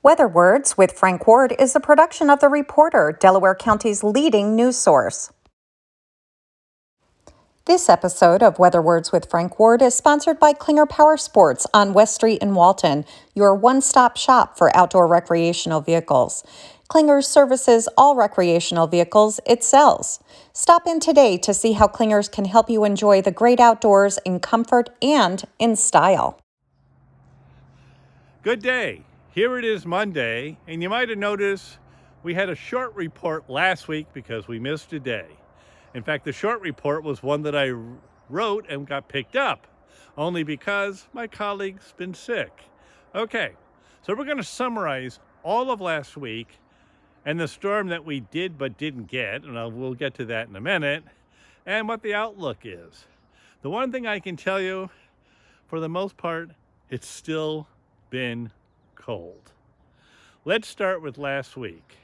Weather Words with Frank Ward is a production of The Reporter, Delaware County's leading news source. This episode of Weather Words with Frank Ward is sponsored by Klinger Power Sports on West Street in Walton, your one-stop shop for outdoor recreational vehicles. Klinger services all recreational vehicles it sells. Stop in today to see how Klingers can help you enjoy the great outdoors in comfort and in style. Good day. Here it is Monday, and you might have noticed we had a short report last week because we missed a day. In fact, the short report was one that I wrote and got picked up, only because my colleague's been sick. Okay, so we're going to summarize all of last week and the storm that we did but didn't get, and we'll get to that in a minute, and what the outlook is. The one thing I can tell you, for the most part, it's still been cold. Let's start with last week.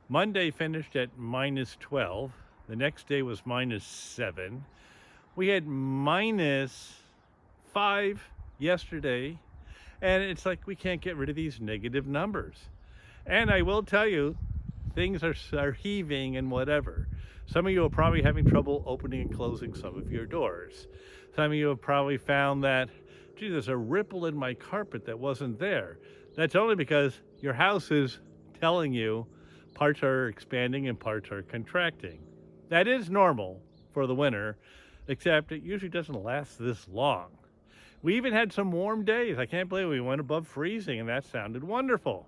Monday finished at -12. The next day was -7. We had -5 yesterday, and it's like we can't get rid of these negative numbers. And I will tell you, things are heaving and whatever. Some of you are probably having trouble opening and closing some of your doors. Some of you have probably found that, gee, there's a ripple in my carpet that wasn't there. That's only because your house is telling you parts are expanding and parts are contracting. That is normal for the winter, except it usually doesn't last this long. We even had some warm days. I can't believe we went above freezing, and that sounded wonderful.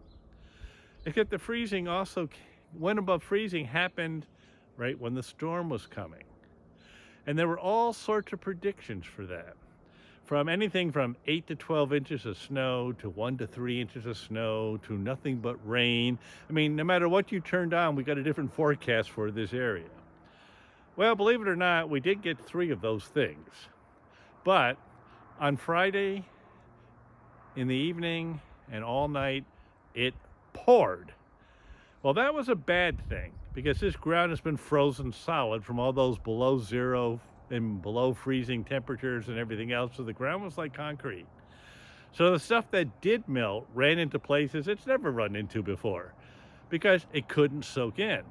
Except the freezing also went above freezing happened right when the storm was coming. And there were all sorts of predictions for that. From anything from 8 to 12 inches of snow to 1 to 3 inches of snow to nothing but rain. I mean, no matter what you turned on, we got a different forecast for this area. Well, believe it or not, we did get 3 of those things. But on Friday in the evening and all night, it poured. Well, that was a bad thing because this ground has been frozen solid from all those below zero and below freezing temperatures and everything else, so the ground was like concrete. So the stuff that did melt ran into places it's never run into before because it couldn't soak in.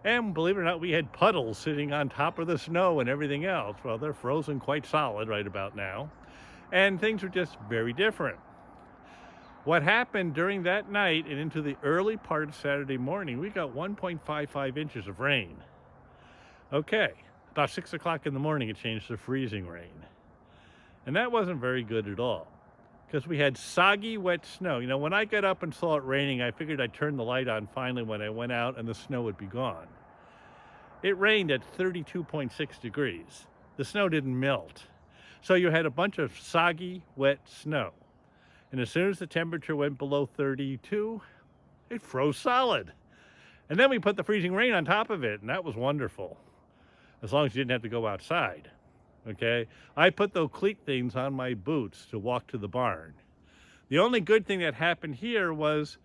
And believe it or not, we had puddles sitting on top of the snow and everything else. Well, they're frozen quite solid right about now, and things were just very different. What happened during that night and into the early part of Saturday morning, we got 1.55 inches of rain. Okay. About 6 o'clock in the morning, it changed to freezing rain. And that wasn't very good at all because we had soggy, wet snow. You know, when I got up and saw it raining, I figured I'd turn the light on finally when I went out and the snow would be gone. It rained at 32.6 degrees. The snow didn't melt. So you had a bunch of soggy, wet snow. And as soon as the temperature went below 32, it froze solid. And then we put the freezing rain on top of it, and that was wonderful. As long as you didn't have to go outside, okay? I put those cleat things on my boots to walk to the barn. The only good thing that happened here was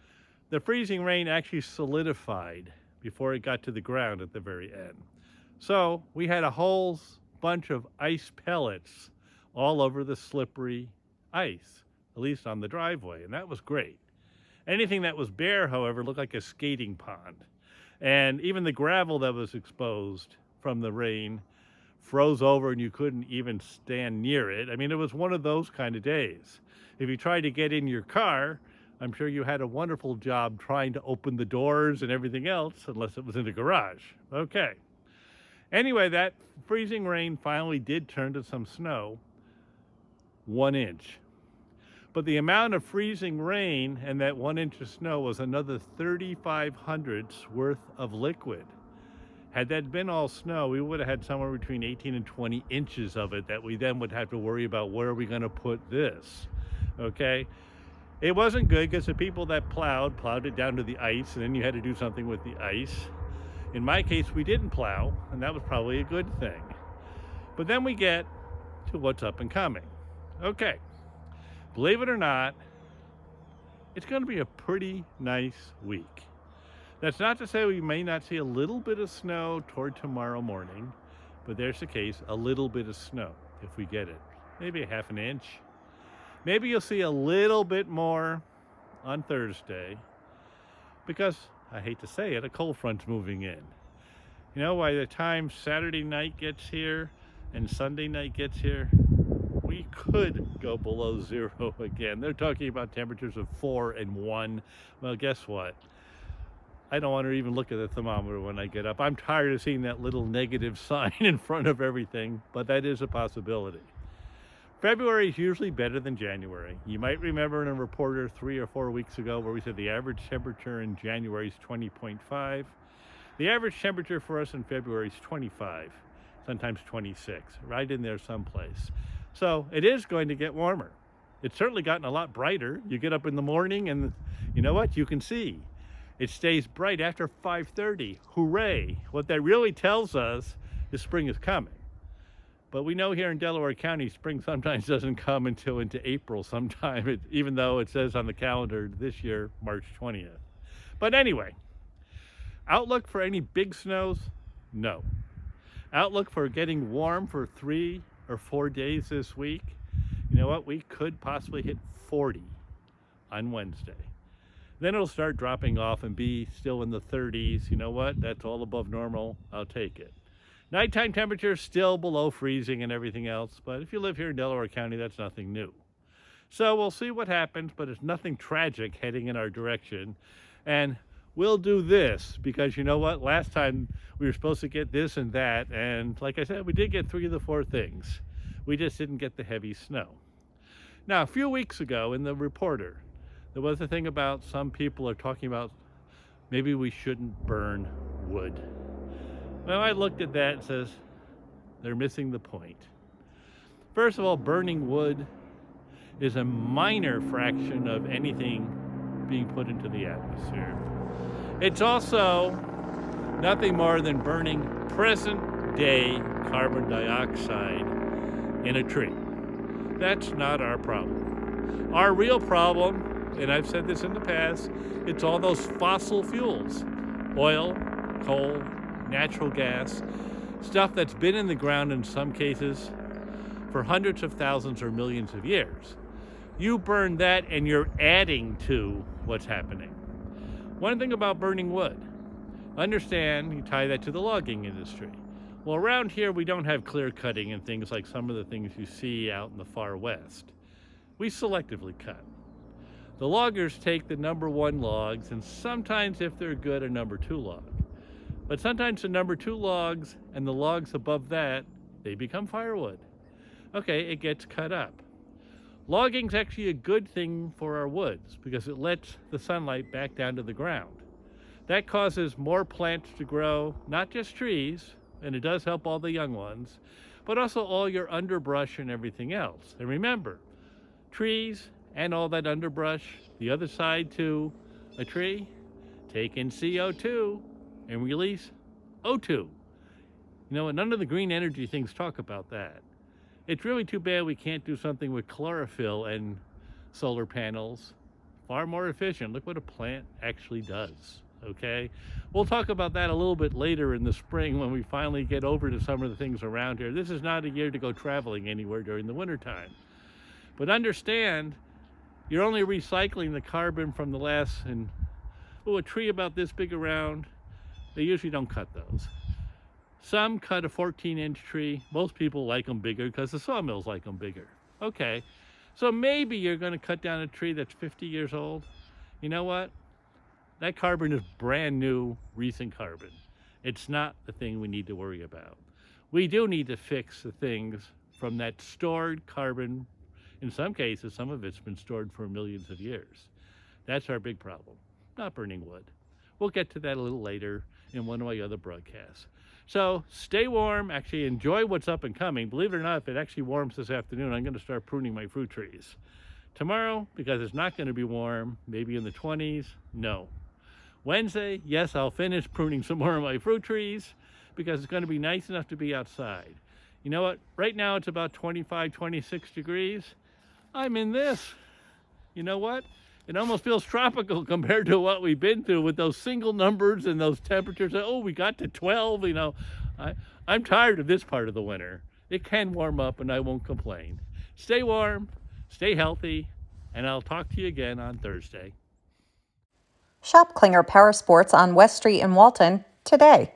the freezing rain actually solidified before it got to the ground at the very end. So we had a whole bunch of ice pellets all over the slippery ice, at least on the driveway, and that was great. Anything that was bare, however, looked like a skating pond. And even the gravel that was exposed from the rain froze over and you couldn't even stand near it. I mean, it was one of those kind of days. If you tried to get in your car, I'm sure you had a wonderful job trying to open the doors and everything else, unless it was in the garage. Okay. Anyway, that freezing rain finally did turn to some snow, 1 inch. But the amount of freezing rain and that 1 inch of snow was another 3,500ths worth of liquid. Had that been all snow, we would have had somewhere between 18 and 20 inches of it that we then would have to worry about where are we going to put this, okay? It wasn't good because the people that plowed it down to the ice, and then you had to do something with the ice. In my case, we didn't plow, and that was probably a good thing. But then we get to what's up and coming. Okay, believe it or not, it's going to be a pretty nice week. That's not to say we may not see a little bit of snow toward tomorrow morning, but there's the case, a little bit of snow, if we get it. Maybe a half an inch. Maybe you'll see a little bit more on Thursday because, I hate to say it, a cold front's moving in. You know, by the time Saturday night gets here and Sunday night gets here, we could go below zero again. They're talking about temperatures of 4 and 1. Well, guess what? I don't want to even look at the thermometer when I get up. I'm tired of seeing that little negative sign in front of everything, but that is a possibility. February is usually better than January. You might remember in a reporter 3 or 4 weeks ago where we said the average temperature in January is 20.5. The average temperature for us in February is 25, sometimes 26, right in there someplace. So it is going to get warmer. It's certainly gotten a lot brighter. You get up in the morning and you know what? You can see. It stays bright after 5:30. Hooray. What that really tells us is spring is coming. But we know here in Delaware County, spring sometimes doesn't come until into April sometime, even though it says on the calendar this year, March 20th. But anyway, outlook for any big snows? No. Outlook for getting warm for 3 or 4 days this week? You know what? We could possibly hit 40 on Wednesday. Then it'll start dropping off and be still in the 30s. You know what? That's all above normal. I'll take it. Nighttime temperatures still below freezing and everything else, but if you live here in Delaware County, that's nothing new. So we'll see what happens, but it's nothing tragic heading in our direction. And we'll do this because you know what? Last time we were supposed to get this and that, and like I said, we did get 3 of the 4 things. We just didn't get the heavy snow. Now, a few weeks ago in the reporter, there was a thing about some people are talking about maybe we shouldn't burn wood. Well, I looked at that and says, they're missing the point. First of all, burning wood is a minor fraction of anything being put into the atmosphere. It's also nothing more than burning present-day carbon dioxide in a tree. That's not our problem. Our real problem, and I've said this in the past, it's all those fossil fuels, oil, coal, natural gas, stuff that's been in the ground in some cases for hundreds of thousands or millions of years. You burn that and you're adding to what's happening. One thing about burning wood, understand you tie that to the logging industry. Well, around here we don't have clear cutting and things like some of the things you see out in the far west. We selectively cut. The loggers take the number 1 logs and sometimes if they're good a number 2 log. But sometimes the number 2 logs and the logs above that, they become firewood. Okay, it gets cut up. Logging's actually a good thing for our woods because it lets the sunlight back down to the ground. That causes more plants to grow, not just trees, and it does help all the young ones, but also all your underbrush and everything else. And remember, trees and all that underbrush, the other side to a tree, take in CO2 and release O2. You know, none of the green energy things talk about that. It's really too bad we can't do something with chlorophyll and solar panels. Far more efficient. Look what a plant actually does, okay? We'll talk about that a little bit later in the spring when we finally get over to some of the things around here. This is not a year to go traveling anywhere during the wintertime. But understand, you're only recycling the carbon from the last, and a tree about this big around, they usually don't cut those. Some cut a 14-inch tree. Most people like them bigger because the sawmills like them bigger. Okay, so maybe you're going to cut down a tree that's 50 years old. You know what? That carbon is brand new, recent carbon. It's not the thing we need to worry about. We do need to fix the things from that stored carbon. In some cases, some of it's been stored for millions of years. That's our big problem, not burning wood. We'll get to that a little later in one of my other broadcasts. So stay warm, actually enjoy what's up and coming. Believe it or not, if it actually warms this afternoon, I'm gonna start pruning my fruit trees. Tomorrow, because it's not gonna be warm, maybe in the 20s, no. Wednesday, yes, I'll finish pruning some more of my fruit trees because it's gonna be nice enough to be outside. You know what, right now it's about 25, 26 degrees. I'm in this. You know what? It almost feels tropical compared to what we've been through with those single numbers and those temperatures. Oh, we got to 12, you know. I'm tired of this part of the winter. It can warm up and I won't complain. Stay warm, stay healthy, and I'll talk to you again on Thursday. Shop Klinger Power Sports on West Street in Walton today.